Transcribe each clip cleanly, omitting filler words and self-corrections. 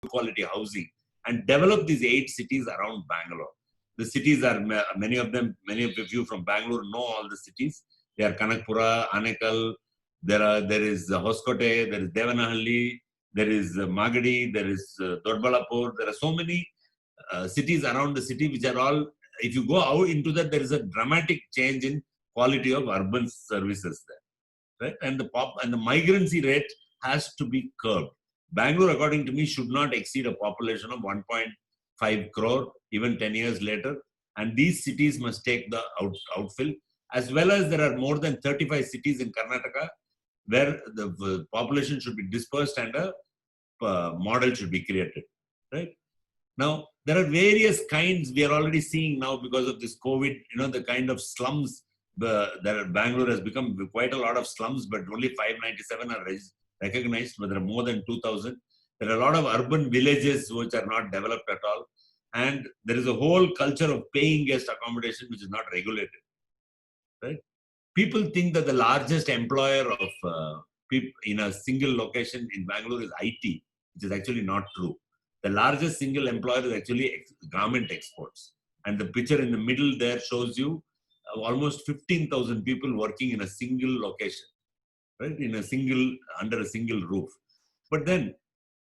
quality housing and develop these 8 cities around Bangalore. The cities are, many of you from Bangalore know all the cities. They are Kanakpura, Anekal, there is Hoskote, there is Devanahalli, there is Magadi, there is Dodbalapur. There are so many cities around the city which are all, if you go out into that, there is a dramatic change in quality of urban services there, right? And the migrancy rate has to be curbed. Bangalore, according to me, should not exceed a population of 1.5 crore even 10 years later. And these cities must take the outfill, as well as there are more than 35 cities in Karnataka where the population should be dispersed and a model should be created, right? Now, there are various kinds we are already seeing now because of this COVID, the kind of slums. Bangalore has become quite a lot of slums, but only 597 are recognized, but there are more than 2,000. There are a lot of urban villages which are not developed at all. And there is a whole culture of paying guest accommodation which is not regulated, right? People think that the largest employer of people in a single location in Bangalore is IT, which is actually not true. The largest single employer is actually garment exports. And the picture in the middle there shows you almost 15,000 people working in a single location, right? Under a single roof. But then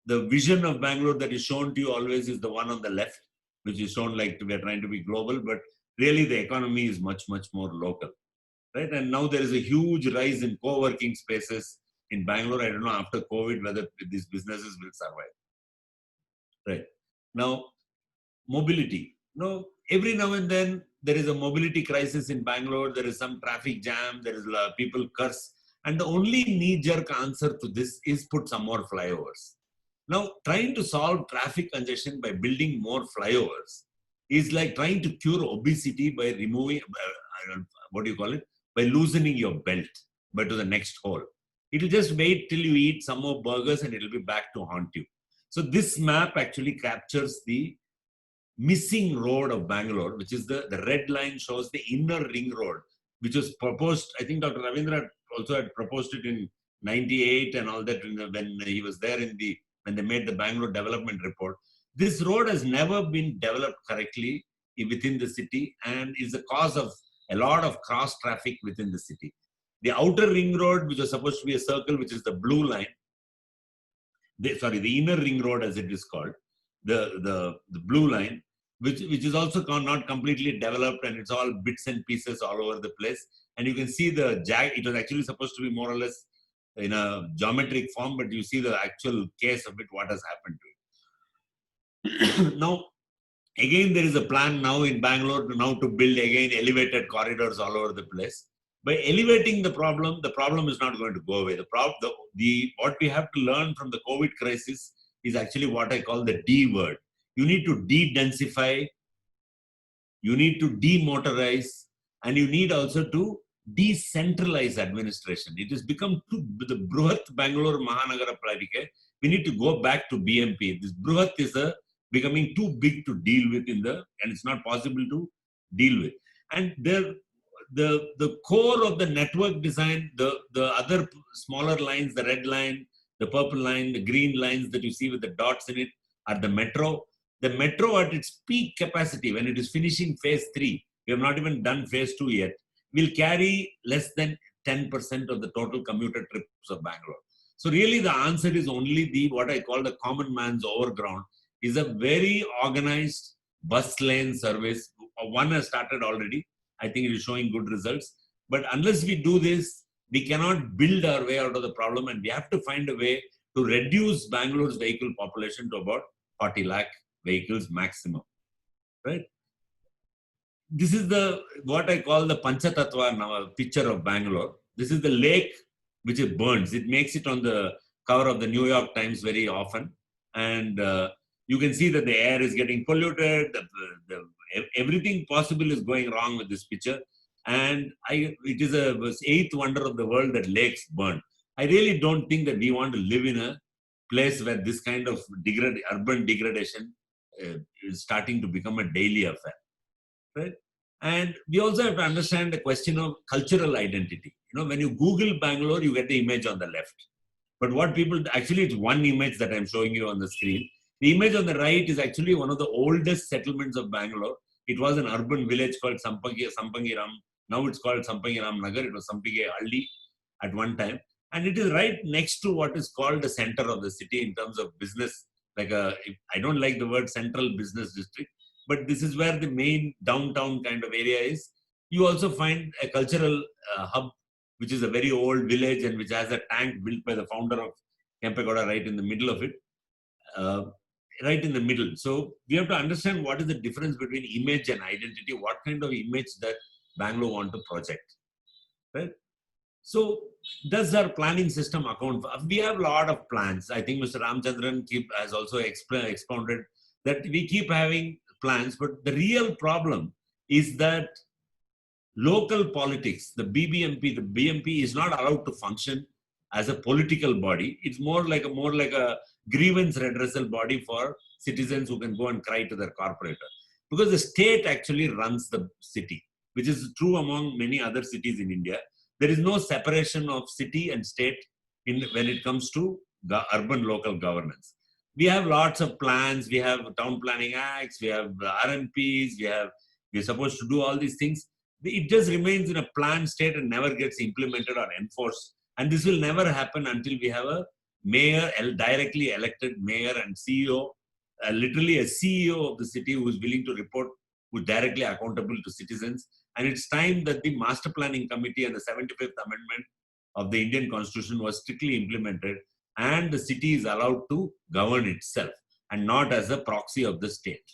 the vision of Bangalore that is shown to you always is the one on the left, which is shown like we are trying to be global, but really the economy is much, much more local, right? And now there is a huge rise in co-working spaces in Bangalore. I don't know after COVID whether these businesses will survive. Right. Now, mobility. Every now and then there is a mobility crisis in Bangalore. There is some traffic jam. There is people curse. And the only knee-jerk answer to this is put some more flyovers. Now, trying to solve traffic congestion by building more flyovers is like trying to cure obesity by removing, by loosening your belt, but to the next hole. It will just wait till you eat some more burgers and it will be back to haunt you. So this map actually captures the missing road of Bangalore, which is the red line shows the inner ring road, which was proposed. I think Dr. Ravindra also had proposed it in 98 and all that when he was there when they made the Bangalore development report. This road has never been developed correctly within the city and is the cause of a lot of cross traffic within the city. The outer ring road, which was supposed to be a circle, which is the blue line, the inner ring road as it is called, the blue line, which is also not completely developed and it's all bits and pieces all over the place. And you can see it was actually supposed to be more or less in a geometric form, but you see the actual case of it, what has happened to it. Now, again, there is a plan now in Bangalore to build again elevated corridors all over the place. By elevating the problem is not going to go away. What we have to learn from the COVID crisis is actually what I call the D word. You need to de-densify, you need to demotorize, and you need also to decentralize administration. It has become the Bruhat Bangalore Mahanagara Pradike. We need to go back to BMP. This Bruhat is becoming too big to deal with and it's not possible to deal with. And the core of the network design, the other smaller lines, the red line, the purple line, the green lines that you see with the dots in it are the metro. The metro at its peak capacity, when it is finishing phase 3, we have not even done phase 2 yet, will carry less than 10% of the total commuter trips of Bangalore. So really the answer is only what I call the common man's overground is a very organized bus lane service. One has started already. I think it is showing good results. But unless we do this, we cannot build our way out of the problem, and we have to find a way to reduce Bangalore's vehicle population to about 40 lakh vehicles maximum, right? This is what I call the Panchatattva picture of Bangalore. This is the lake which it burns. It makes it on the cover of the New York Times very often. And you can see that the air is getting polluted. Everything possible is going wrong with this picture. And it is a 8th wonder of the world that lakes burn. I really don't think that we want to live in a place where this kind of urban degradation is starting to become a daily affair, right? And we also have to understand the question of cultural identity. When you Google Bangalore, you get the image on the left. But what people, actually it's one image that I'm showing you on the screen. The image on the right is actually one of the oldest settlements of Bangalore. It was an urban village called Sampangiram. Now it's called Sampangiram Nagar. It was Sampige Alli at one time. And it is right next to what is called the center of the city in terms of business. I don't like the word central business district, but this is where the main downtown kind of area is. You also find a cultural hub, which is a very old village and which has a tank built by the founder of Kempegowda right in the middle of it. Right in the middle. So we have to understand what is the difference between image and identity, what kind of image that Bangalore want to project, right? So does our planning system account for? We have a lot of plans. I think Mr. Ramchandran has also expounded that we keep having plans, but the real problem is that local politics, the BMP is not allowed to function as a political body. It's more like a grievance redressal body for citizens who can go and cry to their corporator. Because the state actually runs the city, which is true among many other cities in India. There is no separation of city and state when it comes to the urban local governance. We have lots of plans. We have town planning acts. We have RMPs. We're supposed to do all these things. It just remains in a planned state and never gets implemented or enforced. And this will never happen until we have a mayor, directly elected mayor and CEO, literally a CEO of the city who is willing to report, who is directly accountable to citizens. And it's time that the Master Planning Committee and the 75th Amendment of the Indian Constitution was strictly implemented, and the city is allowed to govern itself and not as a proxy of the state.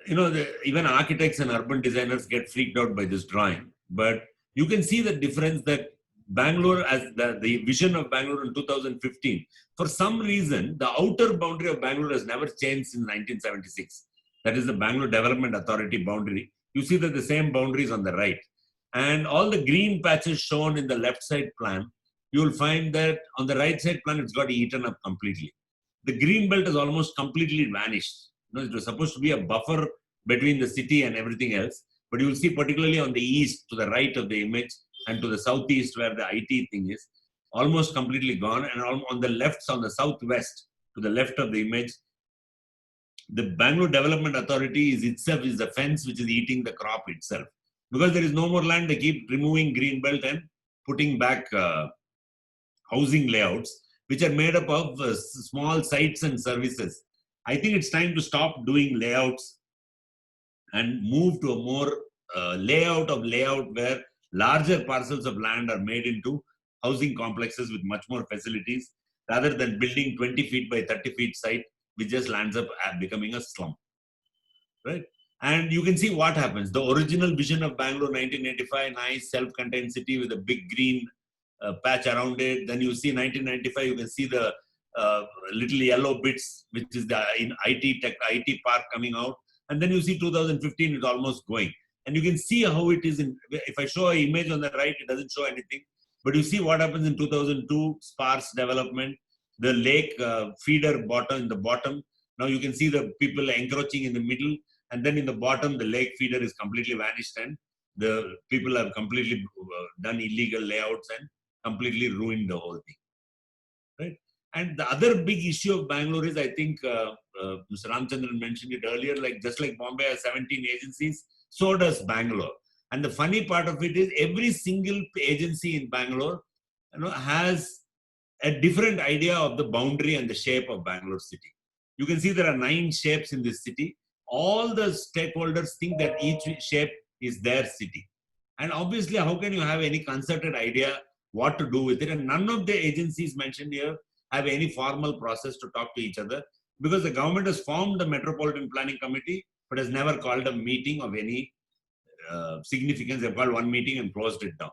Even architects and urban designers get freaked out by this drawing, but you can see the difference that Bangalore, as the vision of Bangalore in 2015, for some reason, the outer boundary of Bangalore has never changed since 1976. That is the Bangalore Development Authority boundary. You see that the same boundaries on the right. And all the green patches shown in the left side plan, you will find that on the right side plan, it's got eaten up completely. The green belt has almost completely vanished. It was supposed to be a buffer between the city and everything else. But you will see particularly on the east, to the right of the image, and to the southeast where the IT thing is, almost completely gone. And on the left, on the southwest, to the left of the image, the Bangalore Development Authority is the fence which is eating the crop itself. Because there is no more land, they keep removing green belt and putting back housing layouts, which are made up of small sites and services. I think it's time to stop doing layouts and move to a more layout where larger parcels of land are made into housing complexes with much more facilities, rather than building 20 feet by 30 feet site, which just lands up becoming a slum, right? And you can see what happens. The original vision of Bangalore 1985, nice self-contained city with a big green patch around it. Then you see 1995, you can see the little yellow bits, which is the IT park coming out. And then you see 2015 is almost going. And you can see how it is if I show an image on the right, it doesn't show anything. But you see what happens in 2002, sparse development, the lake feeder bottom in the bottom. Now you can see the people encroaching in the middle. And then in the bottom, the lake feeder is completely vanished and the people have completely done illegal layouts and completely ruined the whole thing, right? And the other big issue of Bangalore is, I think Mr. Ramchandran mentioned it earlier, just like Bombay has 17 agencies, so does Bangalore. And the funny part of it is every single agency in Bangalore has a different idea of the boundary and the shape of Bangalore city. You can see there are 9 shapes in this city. All the stakeholders think that each shape is their city. And obviously, how can you have any concerted idea what to do with it? And none of the agencies mentioned here have any formal process to talk to each other, because the government has formed the Metropolitan Planning Committee, but has never called a meeting of any significance. They've called one meeting and closed it down.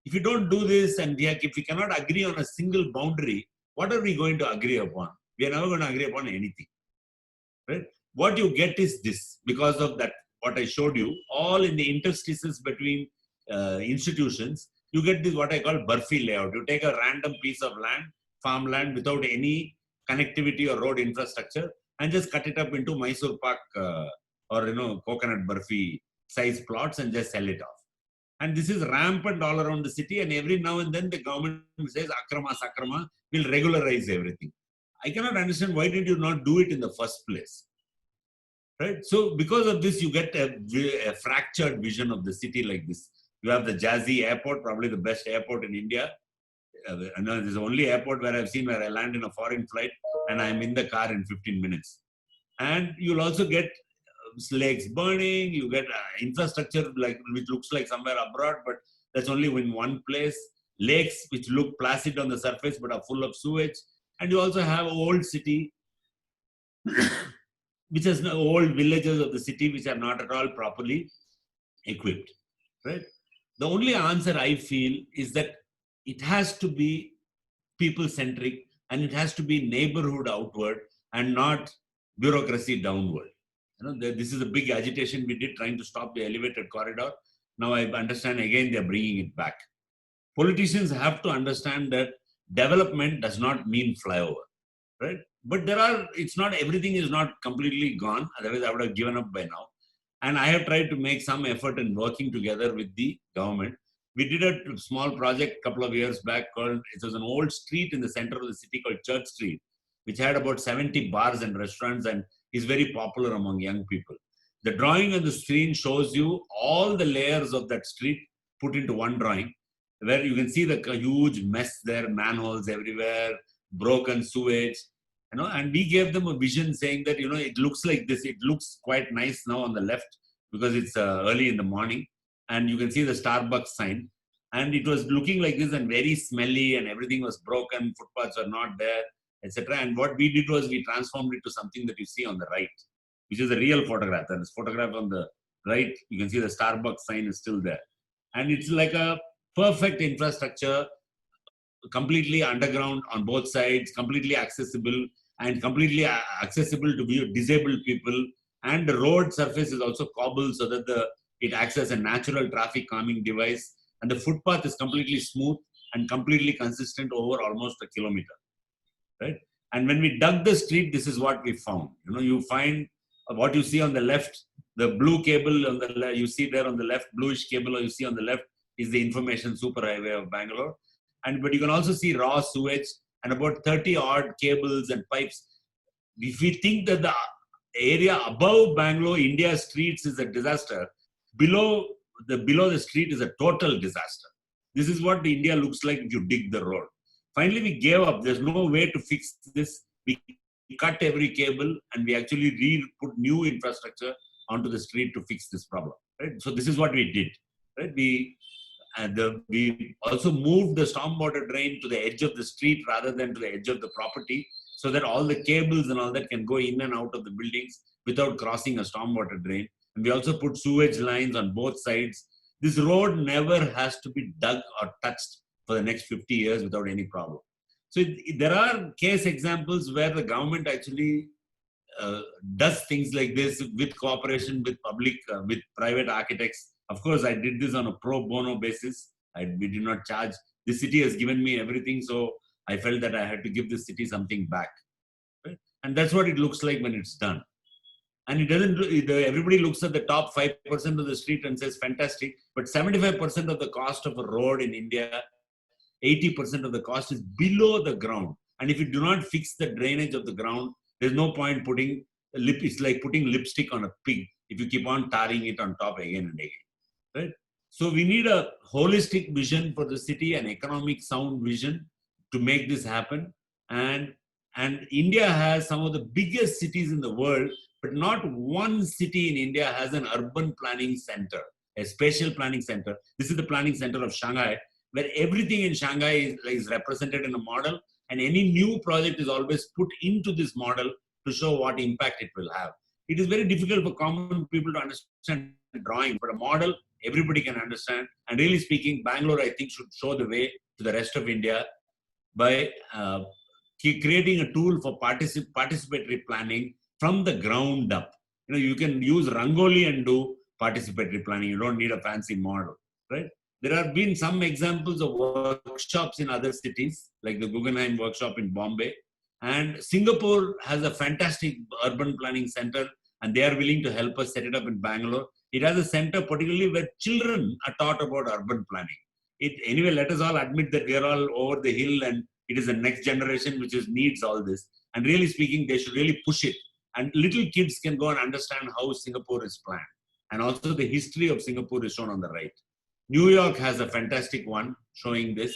If you don't do this, and if we cannot agree on a single boundary, what are we going to agree upon? We are never going to agree upon anything, right? What you get is this, because of that, what I showed you, all in the interstices between institutions, you get this, what I call Burfi layout. You take a random piece of land, farmland, without any connectivity or road infrastructure, and just cut it up into Mysore Pak or coconut Burfi size plots and just sell it off. And this is rampant all around the city, and every now and then the government says, Akrama Sakrama, will regularize everything. I cannot understand why did you not do it in the first place, right? So because of this, you get a fractured vision of the city like this. You have the Jazzy Airport, probably the best airport in India. I know this is the only airport where I've seen where I land in a foreign flight and I'm in the car in 15 minutes. And you'll also get lakes burning, you get infrastructure like which looks like somewhere abroad, but that's only in one place. Lakes which look placid on the surface but are full of sewage. And you also have old city, which has no old villages of the city which are not at all properly equipped, right? The only answer I feel is that it has to be people-centric and it has to be neighborhood outward and not bureaucracy downward. This is a big agitation we did trying to stop the elevated corridor. Now I understand again they're bringing it back. Politicians have to understand that development does not mean flyover, right? But it's not, everything is not completely gone. Otherwise I would have given up by now. And I have tried to make some effort in working together with the government. We did a small project a couple of years back called, it was an old street in the center of the city called Church Street, which had about 70 bars and restaurants and is very popular among young people. The drawing on the screen shows you all the layers of that street put into one drawing, where you can see the huge mess there, manholes everywhere, broken sewage, and we gave them a vision saying that, it looks like this. It looks quite nice now on the left because it's early in the morning and you can see the Starbucks sign. And it was looking like this and very smelly and everything was broken, footpaths were not there, etc. And what we did was we transformed it to something that you see on the right, which is a real photograph. And this photograph on the right, you can see the Starbucks sign is still there. And it's like a perfect infrastructure, completely underground on both sides, completely accessible to disabled people. And the road surface is also cobbled so that it acts as a natural traffic calming device. And the footpath is completely smooth and completely consistent over almost a kilometer, right? And when we dug the street, this is what we found. You find what you see on the left, the blue cable on the left, you see there on the left, bluish cable you see on the left is the information superhighway of Bangalore. But you can also see raw sewage and about 30 odd cables and pipes. If we think that the area above Bangalore, India streets is a disaster, below the street is a total disaster. This is what India looks like if you dig the road. Finally, we gave up. There's no way to fix this. We cut every cable and we actually put new infrastructure onto the street to fix this problem. Right? So this is what we did. Right? We also moved the stormwater drain to the edge of the street rather than to the edge of the property, so that all the cables and all that can go in and out of the buildings without crossing a stormwater drain. And we also put sewage lines on both sides. This road never has to be dug or touched for the next 50 years without any problem. So there are case examples where the government actually does things like this with cooperation with with private architects. Of course, I did this on a pro bono basis. We did not charge. The city has given me everything, so I felt that I had to give the city something back. Right? And that's what it looks like when it's done. And it doesn't. Everybody looks at the top 5% of the street and says, fantastic. But 75% of the cost of a road in India, 80% of the cost is below the ground. And if you do not fix the drainage of the ground, there's no point putting it's like putting lipstick on a pig if you keep on tarring it on top again and again. Right? So we need a holistic vision for the city, an economic sound vision to make this happen. And India has some of the biggest cities in the world, but not one city in India has an urban planning center, a spatial planning center. This is the planning center of Shanghai, where everything in Shanghai is represented in a model, and any new project is always put into this model to show what impact it will have. It is very difficult for common people to understand drawing, but a model everybody can understand. And really speaking, Bangalore, I think, should show the way to the rest of India by creating a tool for participatory planning from the ground up. You can use Rangoli and do participatory planning. You don't need a fancy model, right? There have been some examples of workshops in other cities, like the Guggenheim workshop in Bombay. And Singapore has a fantastic urban planning center, and they are willing to help us set it up in Bangalore. It has a center particularly where children are taught about urban planning. Anyway, let us all admit that we are all over the hill and it is the next generation which needs all this. And really speaking, they should really push it. And little kids can go and understand how Singapore is planned. And also the history of Singapore is shown on the right. New York has a fantastic one showing this,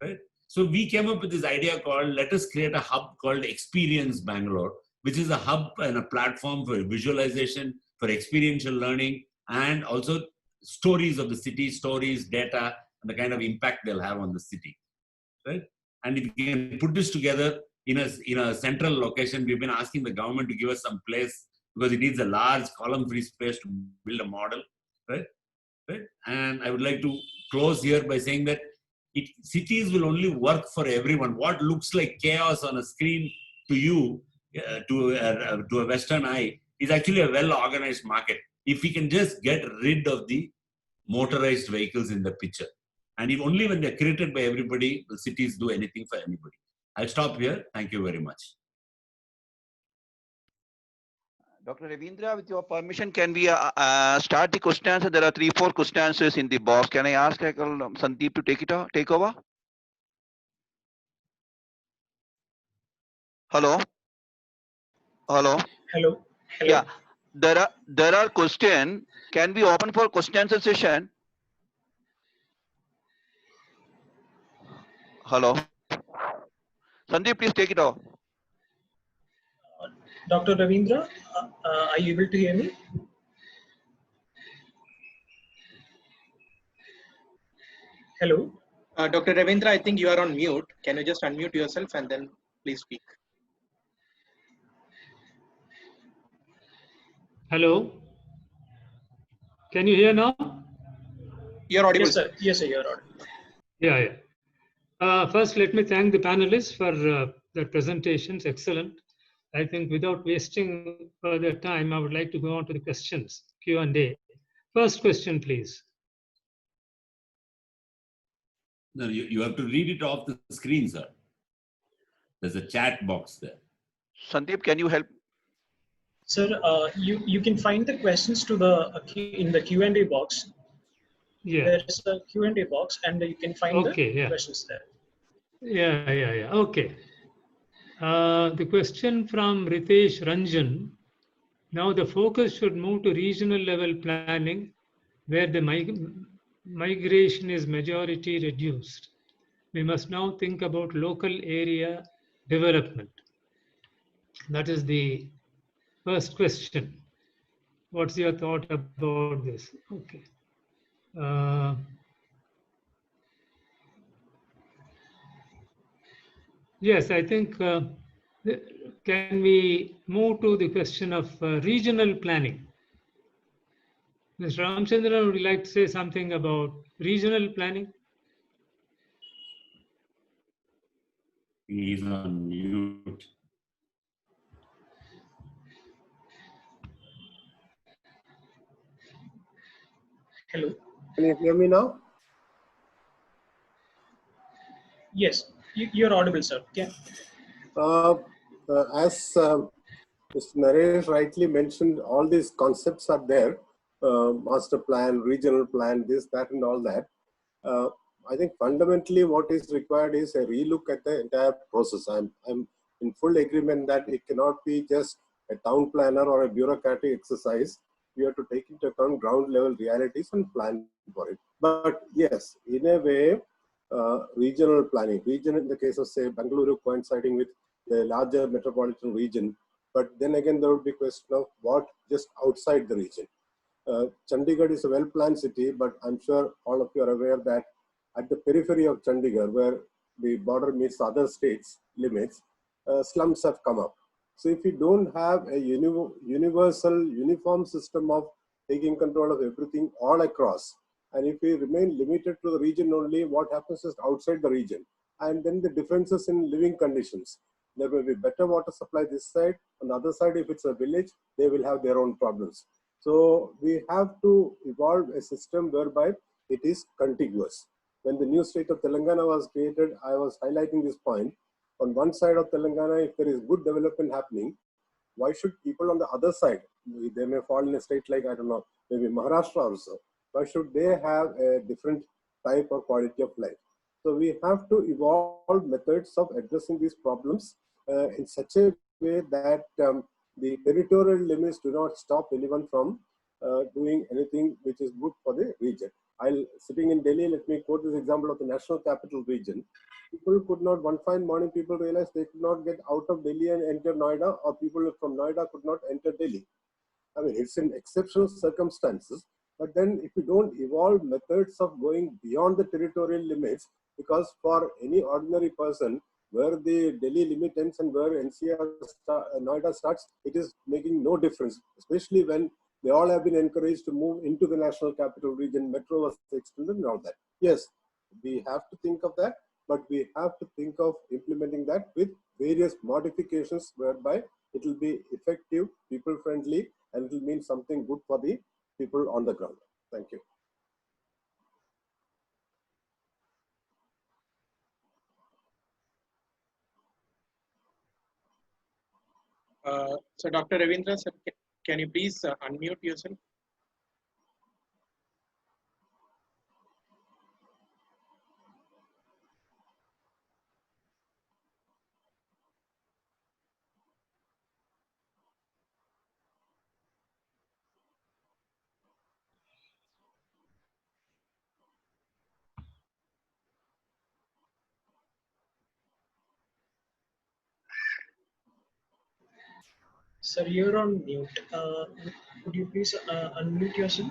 right? So we came up with this idea called, let us create a hub called Experience Bangalore, which is a hub and a platform for visualization, for experiential learning, and also stories of the city, stories, data, and the kind of impact they'll have on the city, right? And if we can put this together in a central location, we've been asking the government to give us some place because it needs a large column-free space to build a model, right? Right? And I would like to close here by saying that cities will only work for everyone. What looks like chaos on a screen to you, to a Western eye, is actually a well-organized market. If we can just get rid of the motorized vehicles in the picture. And if only when they're created by everybody, will cities do anything for anybody. I'll stop here. Thank you very much. Dr. Ravindra, with your permission, can we start the question answer? There are 3-4 question answers in the box. Can I ask Sandeep to take over? Hello? Hello? Hello. Hello. Yeah, there are question. Can we open for question answer session? Hello? Sandeep, please take it off. Dr. Ravindra, are you able to hear me? Hello. Dr. Ravindra, I think you are on mute. Can you just unmute yourself and then please speak? Hello. Can you hear now? You're audible. Yes, sir. Yes, sir. You're audible. Yeah. First, let me thank the panelists for their presentations. Excellent. I think without wasting further time, I would like to go on to the questions, Q&A. First question, please. No, you have to read it off the screen, sir. There's a chat box there. Sandeep, can you help? Sir, you can find the questions to in the Q&A box. Yeah. There is a Q&A box, and you can find the questions there. Yeah. Okay. The question from Ritesh Ranjan. Now the focus should move to regional level planning, where the migration is majority reduced. We must now think about local area development. That is the first question. What's your thought about this? Okay. Yes, I think, can we move to the question of regional planning? Mr. Ramchandran, would you like to say something about regional planning? He's on mute. Hello. Can you hear me now? Yes, you're audible, sir. Yeah. As Mr. Naresh rightly mentioned, all these concepts are there. Master plan, regional plan, this, that, and all that. I think fundamentally what is required is a relook at the entire process. I'm in full agreement that it cannot be just a town planner or a bureaucratic exercise. We have to take into account ground level realities and plan for it. But yes, in a way, regional planning, region in the case of say Bangalore coinciding with the larger metropolitan region, but then again there would be a question of what just outside the region. Chandigarh is a well-planned city, but I'm sure all of you are aware that at the periphery of Chandigarh, where the border meets other states' limits, slums have come up. So if you don't have a universal, uniform system of taking control of everything all across, and if we remain limited to the region only, what happens is outside the region. And then the differences in living conditions. There will be better water supply this side. On the other side, if it's a village, they will have their own problems. So we have to evolve a system whereby it is contiguous. When the new state of Telangana was created, I was highlighting this point. On one side of Telangana, if there is good development happening, why should people on the other side, they may fall in a state like, I don't know, maybe Maharashtra also, why should they have a different type of quality of life? So we have to evolve methods of addressing these problems in such a way that the territorial limits do not stop anyone from doing anything which is good for the region. Sitting in Delhi, let me quote this example of the National Capital Region. People could not, one fine morning, people realized they could not get out of Delhi and enter Noida, or people from Noida could not enter Delhi. I mean, it's in exceptional circumstances. But then if you don't evolve methods of going beyond the territorial limits, because for any ordinary person, where the Delhi limit ends and where Noida starts, it is making no difference, especially when they all have been encouraged to move into the National Capital Region, metro was extended and all that. Yes, we have to think of that, but we have to think of implementing that with various modifications whereby it will be effective, people-friendly, and it will mean something good for the people on the ground. Thank you. So Dr. Ravindra, sir, can you please unmute yourself? Sir, you're on mute. Could you please unmute yourself?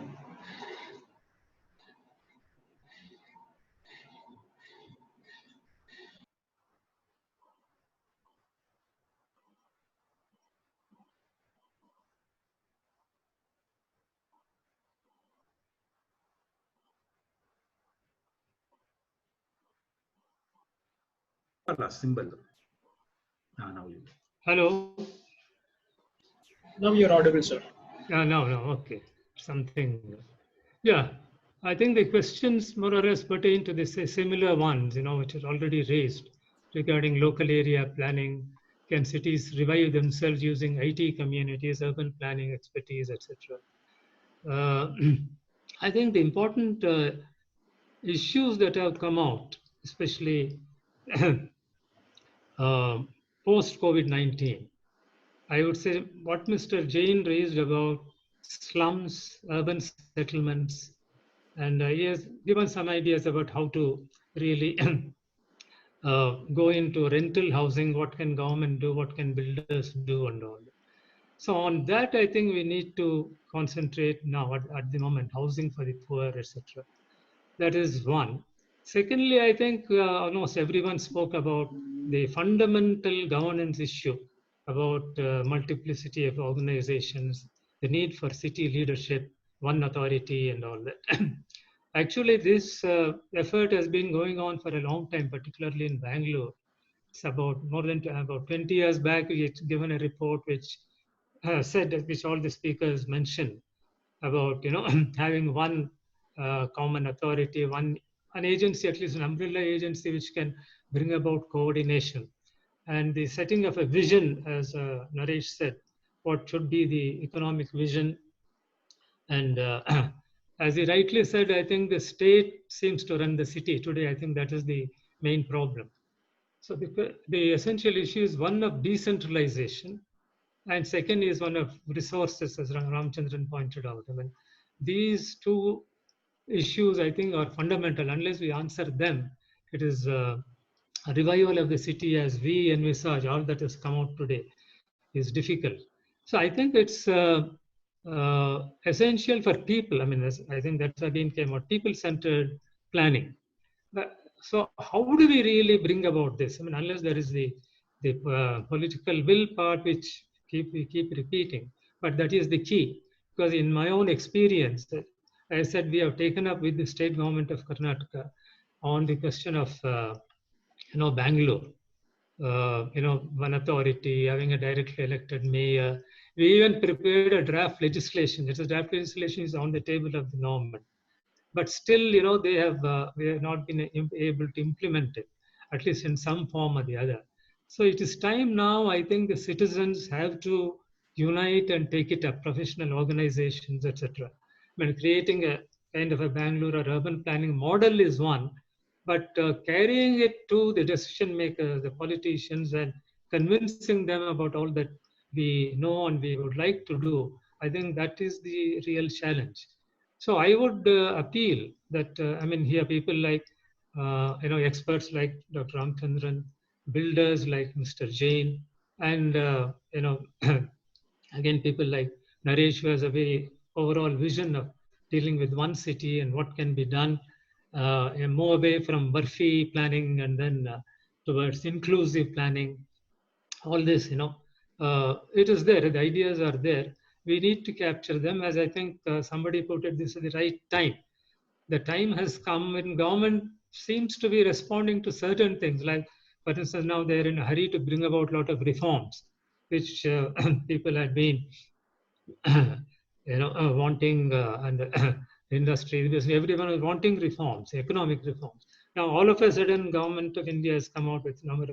Symbol. Now you. Hello. Now you're audible, sir. No, okay. Something. Yeah, I think the questions more or less pertain to the similar ones, which are already raised regarding local area planning. Can cities revive themselves using IT communities, urban planning expertise, etc.? I think the important issues that have come out, especially post-COVID-19, I would say what Mr. Jain raised about slums, urban settlements, and he has given some ideas about how to really go into rental housing, what can government do, what can builders do, and all. So on that, I think we need to concentrate now at the moment, housing for the poor, etc. That is one. Secondly, I think almost everyone spoke about the fundamental governance issue about multiplicity of organizations, the need for city leadership, one authority, and all that. Actually, this effort has been going on for a long time, particularly in Bangalore. It's about more than about 20 years back, we had given a report which said, which all the speakers mentioned, about having one common authority, an agency, at least an umbrella agency, which can bring about coordination, and the setting of a vision, as Naresh said, what should be the economic vision. And as he rightly said, I think the state seems to run the city today. I think that is the main problem. So the essential issue is one of decentralization, and second is one of resources, as Ramchandran pointed out. I mean, these two issues, I think, are fundamental. Unless we answer them, it is a revival of the city as we envisage, all that has come out today, is difficult. So I think it's essential for people. I mean, I think that's again came out, people-centered planning. So how do we really bring about this? I mean, unless there is the political will part, which we keep repeating, but that is the key. Because in my own experience, I said we have taken up with the state government of Karnataka on the question of Bangalore. One authority, having a directly elected mayor. We even prepared a draft legislation. This draft legislation is on the table of the government. But still, we have not been able to implement it, at least in some form or the other. So it is time now, I think the citizens have to unite and take it up, professional organizations, etc. I mean, creating a kind of a Bangalore or urban planning model is one, but carrying it to the decision makers, the politicians, and convincing them about all that we know and we would like to do, I think that is the real challenge. So I would appeal that, I mean, here people like, experts like Dr. Ramchandran, builders like Mr. Jain, and, again, people like Naresh, who has a very overall vision of dealing with one city and what can be done, and move away from Burfi planning and then towards inclusive planning. All this, it is there. The ideas are there. We need to capture them, as I think somebody put it, this is the right time. The time has come when government seems to be responding to certain things. Like, for instance, now they're in a hurry to bring about a lot of reforms, which people had been, wanting, and industry, because everyone is wanting reforms, economic reforms. Now, all of a sudden, government of India has come out with a number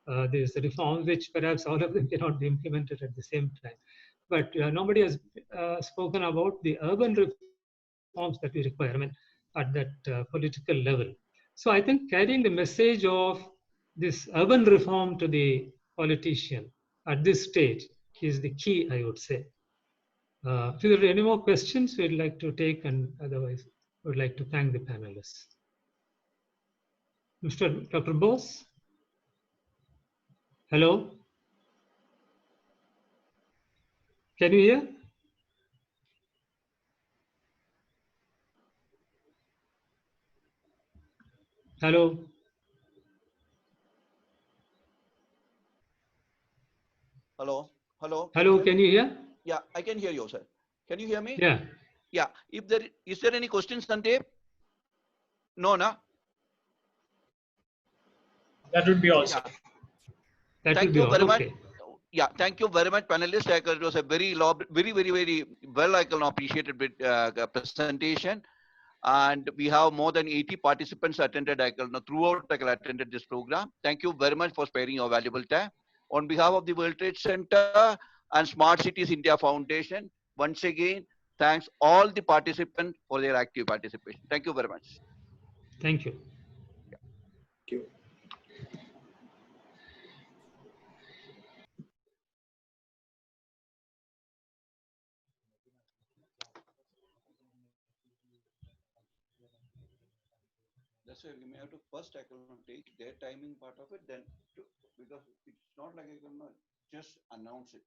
of these reforms, which perhaps all of them cannot be implemented at the same time. But nobody has spoken about the urban reforms that we require, I mean, at that political level. So I think carrying the message of this urban reform to the politician at this stage is the key, I would say. If there are any more questions, we'd like to take, and otherwise, we'd like to thank the panelists. Dr. Bose? Hello? Can you hear? Hello? Hello. Hello. Hello, hear can me? you hear? Yeah, I can hear you, sir. Can you hear me? Yeah. Yeah. If there is there any questions, Sandeep? No, no. That would be awesome. Yeah. That Thank will be you all. very much. Okay. Yeah, thank you very much, panelists. It was a very well, I can appreciated presentation. And we have more than 80 participants attended. Throughout attended this program. Thank you very much for sparing your valuable time. On behalf of the World Trade Center and Smart Cities India Foundation, once again, thanks all the participants for their active participation. Thank you very much. Thank you. Thank you. That's why we may have to first take their timing part of it, then because it's not like I can just announce it.